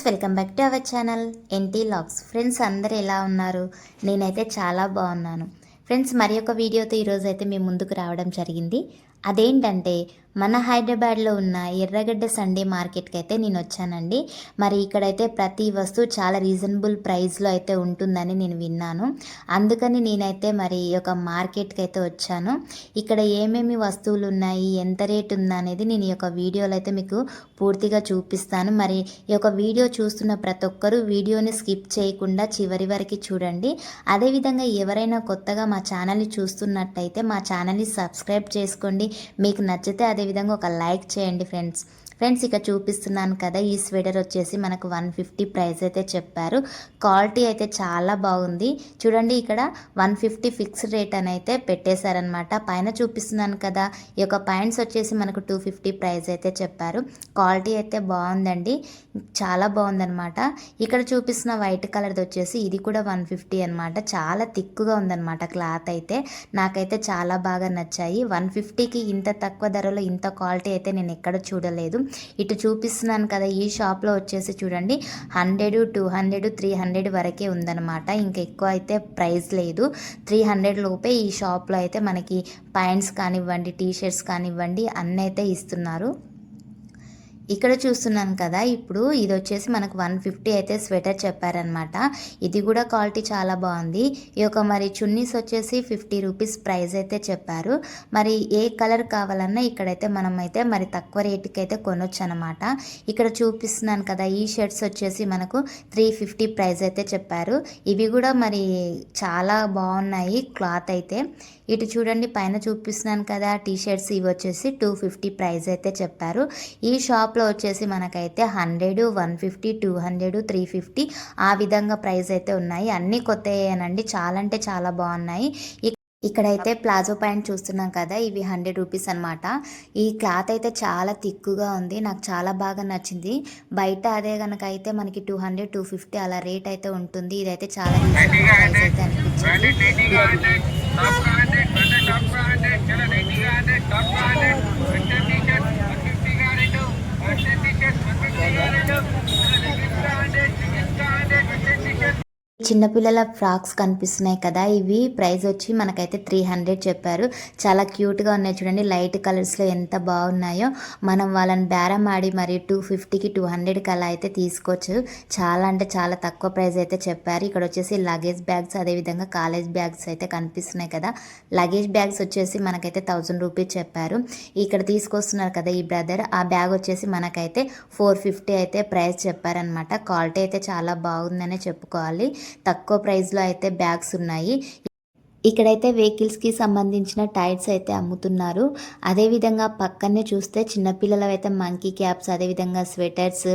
Welcome back to our channel NT logs. Friends అందరూ ఎలా ఉన్నారు? నేనైతే చాలా బాగున్నాను ఫ్రెండ్స్. మరి ఒక వీడియోతో ఈరోజు అయితే మీ ముందుకు రావడం జరిగింది. అదేంటంటే మన హైదరాబాద్లో ఉన్న ఎర్రగడ్డ సండే మార్కెట్కి అయితే నేను వచ్చానండి. మరి ఇక్కడైతే ప్రతి వస్తువు చాలా రీజనబుల్ ప్రైస్లో అయితే ఉంటుందని నేను విన్నాను. అందుకని నేనైతే మరి ఒక మార్కెట్కి అయితే వచ్చాను. ఇక్కడ ఏమేమి వస్తువులు ఉన్నాయి, ఎంత రేట్ ఉందా అనేది నేను ఈ యొక్క వీడియోలో అయితే మీకు పూర్తిగా చూపిస్తాను. మరి ఈ యొక్క వీడియో చూస్తున్న ప్రతి ఒక్కరూ వీడియోని స్కిప్ చేయకుండా చివరి వరకు చూడండి. అదేవిధంగా ఎవరైనా కొత్తగా మా ఛానల్ని చూస్తున్నట్టయితే మా ఛానల్ని సబ్స్క్రైబ్ చేసుకోండి. మీకు నచ్చితే అదేవిధంగా ఒక లైక్ చేయండి ఫ్రెండ్స్ ఇక చూపిస్తున్నాను కదా, ఈ స్వెటర్ వచ్చేసి మనకు 150 ప్రైస్ అయితే చెప్పారు. క్వాలిటీ అయితే చాలా బాగుంది. చూడండి ఇక్కడ 150 ఫిక్స్డ్ రేట్ అని అయితే పెట్టేశారనమాట. పైన చూపిస్తున్నాను కదా, ఈ యొక్క పాయింట్స్ వచ్చేసి మనకు 250 ప్రైస్ అయితే చెప్పారు. క్వాలిటీ అయితే బాగుందండి, చాలా బాగుందనమాట. ఇక్కడ చూపిస్తున్న వైట్ కలర్ది వచ్చేసి ఇది కూడా 150 అనమాట. చాలా థిక్గా ఉందన్నమాట క్లాత్ అయితే. నాకైతే చాలా బాగా నచ్చాయి. 150కి ఇంత తక్కువ ధరలో ఇంత క్వాలిటీ అయితే నేను ఎక్కడ చూడలేదు. ఇటు చూపిస్తున్నాను కదా, ఈ షాప్లో వచ్చేసి చూడండి 100, 200, 300 వరకే ఉందన్నమాట. ఇంకా ఎక్కువ అయితే ప్రైస్ లేదు. 300 లోపే ఈ షాప్లో అయితే మనకి ప్యాంట్స్ కానివ్వండి, టీషర్ట్స్ కానివ్వండి అన్నీ అయితే ఇస్తున్నారు. ఇక్కడ చూస్తున్నాను కదా, ఇప్పుడు ఇది వచ్చేసి మనకు 150 అయితే స్వెటర్ చెప్పారనమాట. ఇది కూడా క్వాలిటీ చాలా బాగుంది. ఈ యొక్క మరి చున్నీస్ వచ్చేసి 50 రూపీస్ ప్రైస్ అయితే చెప్పారు. మరి ఏ కలర్ కావాలన్నా ఇక్కడైతే మనం అయితే మరి తక్కువ రేటుకి అయితే కొనొచ్చు అనమాట. ఇక్కడ చూపిస్తున్నాను కదా, ఈ షర్ట్స్ వచ్చేసి మనకు 350 ప్రైస్ అయితే చెప్పారు. ఇవి కూడా మరి చాలా బాగున్నాయి క్లాత్ అయితే. ఇటు చూడండి పైన చూపిస్తున్నాను కదా టీషర్ట్స్, ఇవి వచ్చేసి 250 ప్రైస్ అయితే చెప్పారు. ఈ షాప్లో వచ్చేసి మనకైతే 100, 150, 200, 350 ఆ విధంగా ప్రైస్ అయితే ఉన్నాయి. అన్నీ కొత్తయేనండి, చాలా అంటే చాలా బాగున్నాయి. ఇక్కడైతే ప్లాజో ప్యాంట్ చూస్తున్నాం కదా, ఇవి 100 రూపీస్ అనమాట. ఈ క్లాత్ అయితే చాలా థిక్గా ఉంది, నాకు చాలా బాగా నచ్చింది. బయట అదే కనుక అయితే మనకి 200, 250 అలా రేట్ అయితే ఉంటుంది. ఇదైతే చాలా రీజనబుల్ ప్రైస్ అయితే అనిపించింది. చిన్నపిల్లల ఫ్రాక్స్ కనిపిస్తున్నాయి కదా, ఇవి ప్రైస్ వచ్చి మనకైతే 300 చెప్పారు. చాలా క్యూట్గా ఉన్నాయి చూడండి, లైట్ కలర్స్లో ఎంత బాగున్నాయో. మనం వాళ్ళని బేరం ఆడి మరి 250కి 200కి అలా అయితే తీసుకోవచ్చు. చాలా అంటే చాలా తక్కువ ప్రైస్ అయితే చెప్పారు. ఇక్కడ వచ్చేసి లగేజ్ బ్యాగ్స్, అదేవిధంగా కాలేజ్ బ్యాగ్స్ అయితే కనిపిస్తున్నాయి కదా. లగేజ్ బ్యాగ్స్ వచ్చేసి మనకైతే 1000 రూపీస్ చెప్పారు. ఇక్కడ తీసుకొస్తున్నారు కదా ఈ బ్రదర్, ఆ బ్యాగ్ వచ్చేసి మనకైతే 450 అయితే ప్రైస్ చెప్పారనమాట. క్వాలిటీ అయితే చాలా బాగుందనే చెప్పుకోవాలి. తక్కువ ప్రైస్లో అయితే బ్యాగ్స్ ఉన్నాయి. ఇక్కడైతే వెహికల్స్కి సంబంధించిన టైర్స్ అయితే అమ్ముతున్నారు. అదేవిధంగా పక్కనే చూస్తే చిన్నపిల్లలు అయితే మంకీ క్యాప్స్, అదేవిధంగా స్వెటర్స్,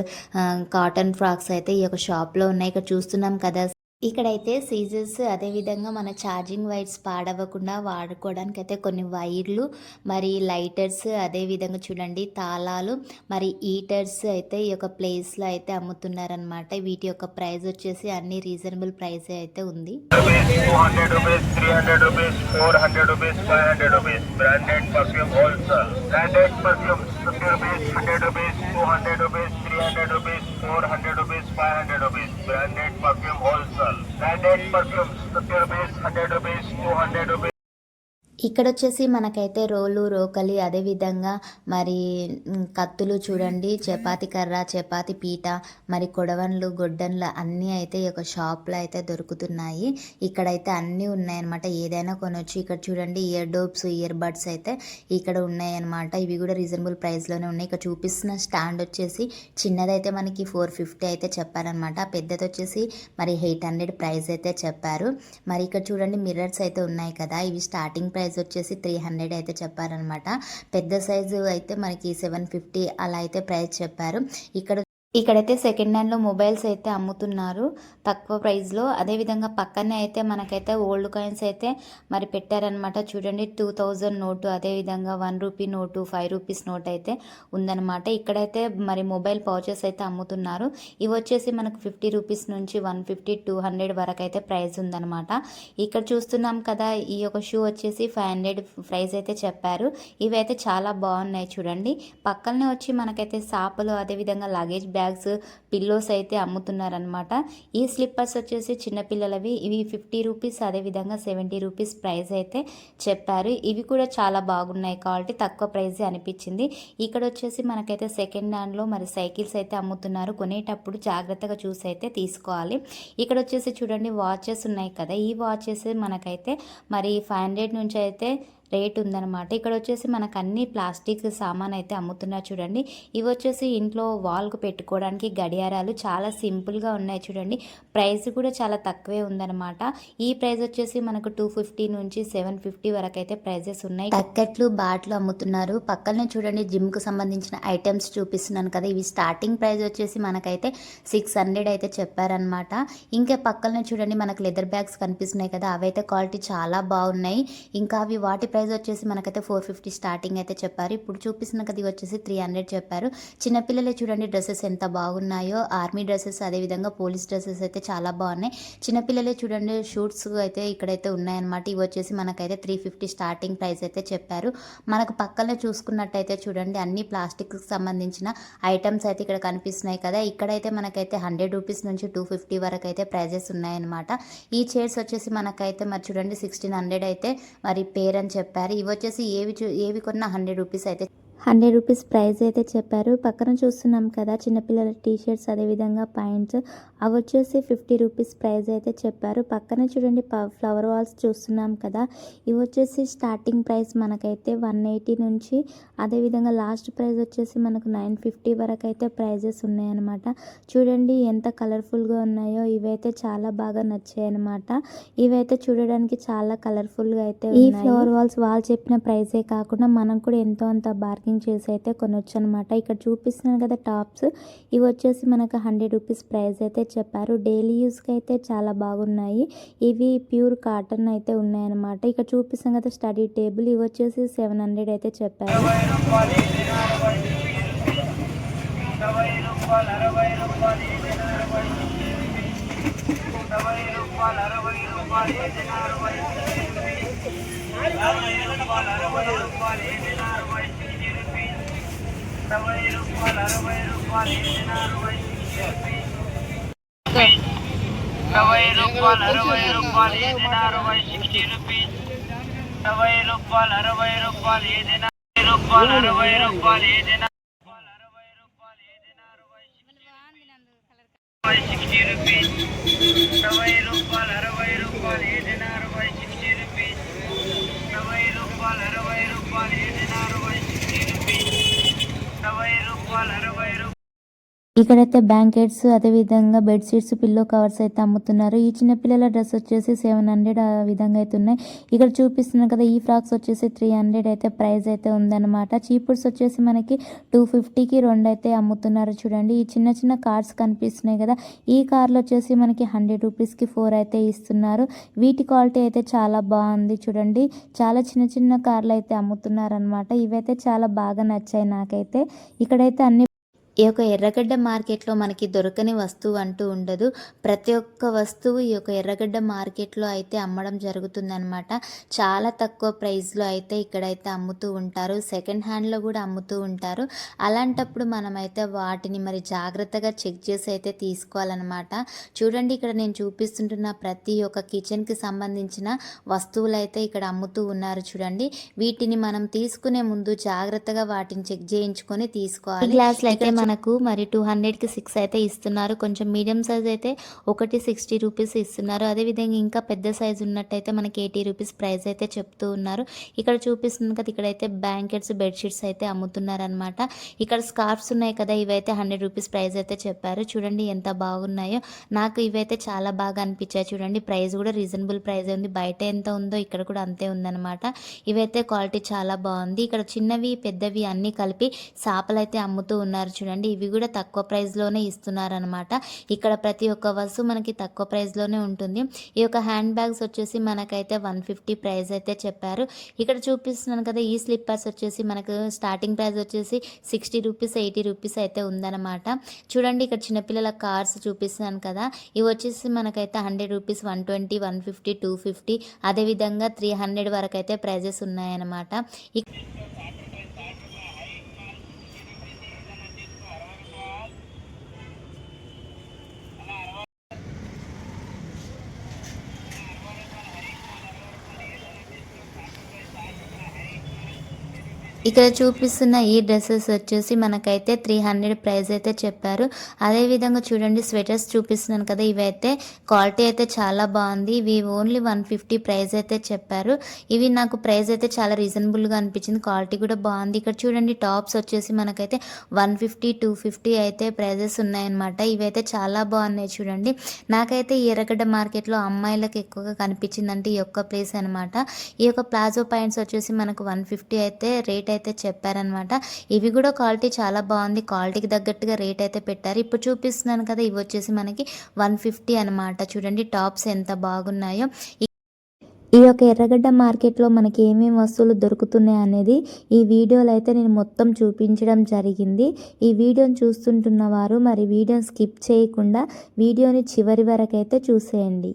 కాటన్ ఫ్రాక్స్ అయితే ఈ యొక్క షాప్లో ఉన్నాయి. ఇక్కడ చూస్తున్నాం కదా, ఇక్కడైతే సీజర్స్, అదేవిధంగా మన ఛార్జింగ్ వైర్స్ పాడవకుండా వాడుకోవడానికి అయితే కొన్ని వైర్లు, మరి లైటర్స్, అదేవిధంగా చూడండి తాళాలు, మరి హీటర్స్ అయితే ఈ యొక్క ప్లేస్లో అయితే అమ్ముతున్నారనమాట. వీటి యొక్క ప్రైస్ వచ్చేసి అన్ని రీజనబుల్ ప్రైస్ అయితే ఉంది. Branded perfumes, 50 rupees, 100 rupees, 200 rupees. ఇక్కడ వచ్చేసి మనకైతే రోలు, రోకలి, అదేవిధంగా మరి కత్తులు చూడండి, చపాతి కర్ర, చపాతి పీట, మరి కొడవన్లు, గొడ్డన్లు అన్నీ అయితే ఈ యొక్క షాప్లో అయితే దొరుకుతున్నాయి. ఇక్కడైతే అన్నీ ఉన్నాయన్నమాట, ఏదైనా కొనవచ్చు. ఇక్కడ చూడండి ఇయర్ డోప్స్, ఇయర్ బడ్స్ అయితే ఇక్కడ ఉన్నాయన్నమాట. ఇవి కూడా రీజనబుల్ ప్రైస్లోనే ఉన్నాయి. ఇక్కడ చూపిస్తున్న స్టాండ్ వచ్చేసి చిన్నదైతే మనకి 450 అయితే చెప్పారనమాట. పెద్దది వచ్చేసి మరి 800 ప్రైస్ అయితే చెప్పారు. మరి ఇక్కడ చూడండి మిర్రర్స్ అయితే ఉన్నాయి కదా, ఇవి స్టార్టింగ్ ప్రైస్ వచ్చేసి 300 అయితే చెప్పారనమాట. పెద్ద సైజు అయితే మనకి 750 అలా అయితే ప్రైస్ చెప్పారు. ఇక్కడైతే సెకండ్ హ్యాండ్లో మొబైల్స్ అయితే అమ్ముతున్నారు తక్కువ ప్రైస్లో. అదేవిధంగా పక్కనే అయితే మనకైతే ఓల్డ్ కాయిన్స్ అయితే మరి పెట్టారనమాట. చూడండి 2000 నోటు, అదేవిధంగా 1 రూపీ నోటు, 5 రూపీస్ నోట్ అయితే ఉందన్నమాట. ఇక్కడైతే మరి మొబైల్ పౌచెస్ అయితే అమ్ముతున్నారు. ఇవి వచ్చేసి మనకు 50 రూపీస్ నుంచి 150, 200 వరకు అయితే ప్రైస్ ఉందన్నమాట. ఇక్కడ చూస్తున్నాం కదా, ఈ యొక్క షూ వచ్చేసి 500 ప్రైస్ అయితే చెప్పారు. ఇవి అయితే చాలా బాగున్నాయి చూడండి. పక్కనే వచ్చి మనకైతే సాపలు, అదేవిధంగా లగేజ్ బ్యాగ్స్, పిల్లోస్ అయితే అమ్ముతున్నారనమాట. ఈ స్లిప్పర్స్ వచ్చేసి చిన్నపిల్లలవి. ఇవి 50 రూపీస్, అదేవిధంగా 70 రూపీస్ ప్రైస్ అయితే చెప్పారు. ఇవి కూడా చాలా బాగున్నాయి, క్వాలిటీ తక్కువ ప్రైజే అనిపించింది. ఇక్కడ వచ్చేసి మనకైతే సెకండ్ హ్యాండ్లో మరి సైకిల్స్ అయితే అమ్ముతున్నారు. కొనేటప్పుడు జాగ్రత్తగా చూసి అయితే తీసుకోవాలి. ఇక్కడ వచ్చేసి చూడండి వాచెస్ ఉన్నాయి కదా, ఈ వాచెస్ మనకైతే మరి 500 నుంచి అయితే రేట్ ఉందన్నమాట. ఇక్కడ వచ్చేసి మనకు అన్ని ప్లాస్టిక్ సామాన్ అయితే అమ్ముతున్నారు చూడండి. ఇవి వచ్చేసి ఇంట్లో వాల్కు పెట్టుకోవడానికి గడియారాలు చాలా సింపుల్గా ఉన్నాయి చూడండి. ప్రైస్ కూడా చాలా తక్కువే ఉందన్నమాట. ఈ ప్రైస్ వచ్చేసి మనకు 250 నుంచి 750 వరకు అయితే ప్రైజెస్ ఉన్నాయి. తగ్గట్లు బాట్లు అమ్ముతున్నారు. పక్కనే చూడండి జిమ్కు సంబంధించిన ఐటమ్స్ చూపిస్తున్నాను కదా, ఇవి స్టార్టింగ్ ప్రైస్ వచ్చేసి మనకైతే 600 అయితే చెప్పారనమాట. ఇంకా పక్కనే చూడండి మనకు లెదర్ బ్యాగ్స్ కనిపిస్తున్నాయి కదా, అవైతే క్వాలిటీ చాలా బాగున్నాయి. ఇంకా అవి వాటి ప్రైస్ వచ్చేసి మనకైతే 450 స్టార్టింగ్ అయితే చెప్పారు. ఇప్పుడు చూపిస్తున్న కదా, ఇవి వచ్చేసి 300 చెప్పారు. చిన్నపిల్లలే చూడండి డ్రెస్సెస్ ఎంత బాగున్నాయో, ఆర్మీ డ్రెస్సెస్ అదేవిధంగా పోలీస్ డ్రెస్సెస్ అయితే చాలా బాగున్నాయి. చిన్నపిల్లలే చూడండి షూట్స్ అయితే ఇక్కడైతే ఉన్నాయన్నమాట. ఇవి వచ్చేసి మనకైతే 350 స్టార్టింగ్ ప్రైస్ అయితే చెప్పారు. మనకు పక్కనే చూసుకున్నట్టయితే చూడండి అన్ని ప్లాస్టిక్కి సంబంధించిన ఐటమ్స్ అయితే ఇక్కడ కనిపిస్తున్నాయి కదా. ఇక్కడైతే మనకైతే 100 రూపీస్ నుంచి 250 వరకు అయితే ప్రైజెస్ ఉన్నాయన్నమాట. ఈ చైర్స్ వచ్చేసి మనకైతే మరి చూడండి 1600 అయితే మరి పేర్ అని చెప్పారు. ఇవి వచ్చేసి ఏవి కొన్నా 100 రూపీస్ అయితే 100 రూపీస్ ప్రైస్ అయితే చెప్పారు. పక్కన చూస్తున్నాం కదా చిన్నపిల్లల టీషర్ట్స్ అదేవిధంగా పాయింట్స్, అవి వచ్చేసి 50 రూపీస్ ప్రైస్ అయితే చెప్పారు. పక్కన చూడండి ఫ్లవర్ వాల్స్ చూస్తున్నాం కదా, ఇవి వచ్చేసి స్టార్టింగ్ ప్రైస్ మనకైతే 180 నుంచి అదేవిధంగా లాస్ట్ ప్రైస్ వచ్చేసి మనకు 950 వరకు అయితే ప్రైజెస్ ఉన్నాయన్నమాట. చూడండి ఎంత కలర్ఫుల్గా ఉన్నాయో, ఇవైతే చాలా బాగా నచ్చాయి అనమాట. ఇవైతే చూడడానికి చాలా కలర్ఫుల్గా అయితే ఈ ఫ్లవర్ వాల్స్ వాళ్ళు చెప్పిన ప్రైసే కాకుండా మనం కూడా ఎంతో అంత బార్గెన్ చేసి అయితే కొనొచ్చు అనమాట. ఇక్కడ చూపిస్తున్నాను కదా టాప్స్, ఇవి వచ్చేసి మనకు 100 రూపీస్ ప్రైస్ అయితే చెప్పారు. డైలీ యూస్కి అయితే చాలా బాగున్నాయి. ఇవి ప్యూర్ కాటన్ అయితే ఉన్నాయన్నమాట. ఇక్కడ చూపిస్తాం కదా స్టడీ టేబుల్, ఇవి వచ్చేసి 700 అయితే చెప్పారు. ఇక్కడైతే బ్లాంకెట్స్ అదేవిధంగా బెడ్షీట్స్, పిల్లో కవర్స్ అయితే అమ్ముతున్నారు. ఈ చిన్నపిల్లల డ్రెస్ వచ్చేసి 700 ఆ విధంగా అయితే ఉన్నాయి. ఇక్కడ చూపిస్తున్నాను కదా, ఈ ఫ్రాక్స్ వచ్చేసి 300 అయితే ప్రైస్ అయితే ఉందన్నమాట. చీపుర్స్ వచ్చేసి మనకి 250కి 2 అయితే అమ్ముతున్నారు చూడండి. ఈ చిన్న చిన్న కార్స్ కనిపిస్తున్నాయి కదా, ఈ కార్లు వచ్చేసి మనకి 100 రూపీస్కి 4 అయితే ఇస్తున్నారు. వీటి క్వాలిటీ అయితే చాలా బాగుంది చూడండి. చాలా చిన్న చిన్న కార్లు అయితే అమ్ముతున్నారనమాట. ఇవైతే చాలా బాగా నచ్చాయి నాకైతే. ఇక్కడైతే అన్ని ఈ యొక్క ఎర్రగడ్డ మార్కెట్లో మనకి దొరకని వస్తువు అంటూ ఉండదు. ప్రతి ఒక్క వస్తువు ఈ యొక్క ఎర్రగడ్డ మార్కెట్లో అయితే అమ్మడం జరుగుతుందన్నమాట. చాలా తక్కువ ప్రైస్లో అయితే ఇక్కడైతే అమ్ముతూ ఉంటారు. సెకండ్ హ్యాండ్లో కూడా అమ్ముతూ ఉంటారు. అలాంటప్పుడు మనమైతే వాటిని మరి జాగ్రత్తగా చెక్ చేసి అయితే తీసుకోవాలన్నమాట. చూడండి ఇక్కడ నేను చూపిస్తుంటున్న ప్రతి ఒక్క కిచెన్కి సంబంధించిన వస్తువులు అయితే ఇక్కడ అమ్ముతూ ఉన్నారు చూడండి. వీటిని మనం తీసుకునే ముందు జాగ్రత్తగా వాటిని చెక్ చేయించుకొని తీసుకోవాలి. గ్లాసులు అయితే మనకు మరి 200కి 6 అయితే ఇస్తున్నారు. కొంచెం మీడియం సైజ్ అయితే ఒకటి 60 రూపీస్ ఇస్తున్నారు. అదేవిధంగా ఇంకా పెద్ద సైజ్ ఉన్నట్టయితే మనకి 80 రూపీస్ ప్రైస్ అయితే చెప్తూ ఉన్నారు. ఇక్కడ చూపిస్తుంది కదా, ఇక్కడైతే బ్లాంకెట్స్, బెడ్షీట్స్ అయితే అమ్ముతున్నారనమాట. ఇక్కడ స్కార్ఫ్స్ ఉన్నాయి కదా, ఇవైతే 100 రూపీస్ ప్రైస్ అయితే చెప్పారు. చూడండి ఎంత బాగున్నాయో, నాకు ఇవైతే చాలా బాగా అనిపించాయి చూడండి. ప్రైస్ కూడా రీజనబుల్ ప్రైస్ ఉంది. బయట ఎంత ఉందో ఇక్కడ కూడా అంతే ఉందన్నమాట. ఇవైతే క్వాలిటీ చాలా బాగుంది. ఇక్కడ చిన్నవి పెద్దవి అన్నీ కలిపి చేపలు అయితే అమ్ముతూ ఉన్నారు చూడండి. ఇవి కూడా తక్కువ ప్రైస్లోనే ఇస్తున్నారనమాట. ఇక్కడ ప్రతి ఒక్క వస్తువు మనకి తక్కువ ప్రైస్లోనే ఉంటుంది. ఈ యొక్క హ్యాండ్ బ్యాగ్స్ వచ్చేసి మనకైతే 150 ప్రైస్ అయితే చెప్పారు. ఇక్కడ చూపిస్తున్నాను కదా, ఈ స్లిప్పర్స్ వచ్చేసి మనకు స్టార్టింగ్ ప్రైస్ వచ్చేసి 60 రూపీస్ 80 రూపీస్ అయితే ఉందన్నమాట. చూడండి ఇక్కడ చిన్నపిల్లల కార్స్ చూపిస్తున్నాను కదా, ఇవి వచ్చేసి మనకైతే 100 రూపీస్, 120, 150, 250 అదేవిధంగా 300 వరకు అయితే ప్రైజెస్ ఉన్నాయన్నమాట. ఇక్కడ చూపిస్తున్న ఈ డ్రెస్సెస్ వచ్చేసి మనకైతే 300 ప్రైస్ అయితే చెప్పారు. అదేవిధంగా చూడండి స్వెటర్స్ చూపిస్తున్నాను కదా, ఇవైతే క్వాలిటీ అయితే చాలా బాగుంది. ఇవి ఓన్లీ 150 ప్రైస్ అయితే చెప్పారు. ఇవి నాకు ప్రైస్ అయితే చాలా రీజనబుల్గా అనిపించింది, క్వాలిటీ కూడా బాగుంది. ఇక్కడ చూడండి టాప్స్ వచ్చేసి మనకైతే 150, 250 అయితే ప్రైజెస్ ఉన్నాయన్నమాట. ఇవైతే చాలా బాగున్నాయి చూడండి. నాకైతే ఈ ఎర్రగడ్డ మార్కెట్లో అమ్మాయిలకు ఎక్కువగా కనిపించిందంటే ఈ యొక్క ప్లేస్ అనమాట. ఈ యొక్క ప్లాజో పాయింట్స్ వచ్చేసి మనకు 150 అయితే రేట్ అయితే చెప్పారనమాట. ఇవి కూడా క్వాలిటీ చాలా బాగుంది, క్వాలిటీకి తగ్గట్టుగా రేట్ అయితే పెట్టారు. ఇప్పుడు చూపిస్తున్నాను కదా, ఇవి వచ్చేసి మనకి 150 అనమాట. చూడండి టాప్స్ ఎంత బాగున్నాయో. ఈ యొక్క ఎర్రగడ్డ మార్కెట్లో మనకి ఏమేమి వస్తువులు దొరుకుతున్నాయి అనేది ఈ వీడియోలో అయితే నేను మొత్తం చూపించడం జరిగింది. ఈ వీడియోని చూస్తుంటున్న వారు మరి వీడియోని స్కిప్ చేయకుండా వీడియోని చివరి వరకు అయితే చూసేయండి.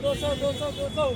दो सौ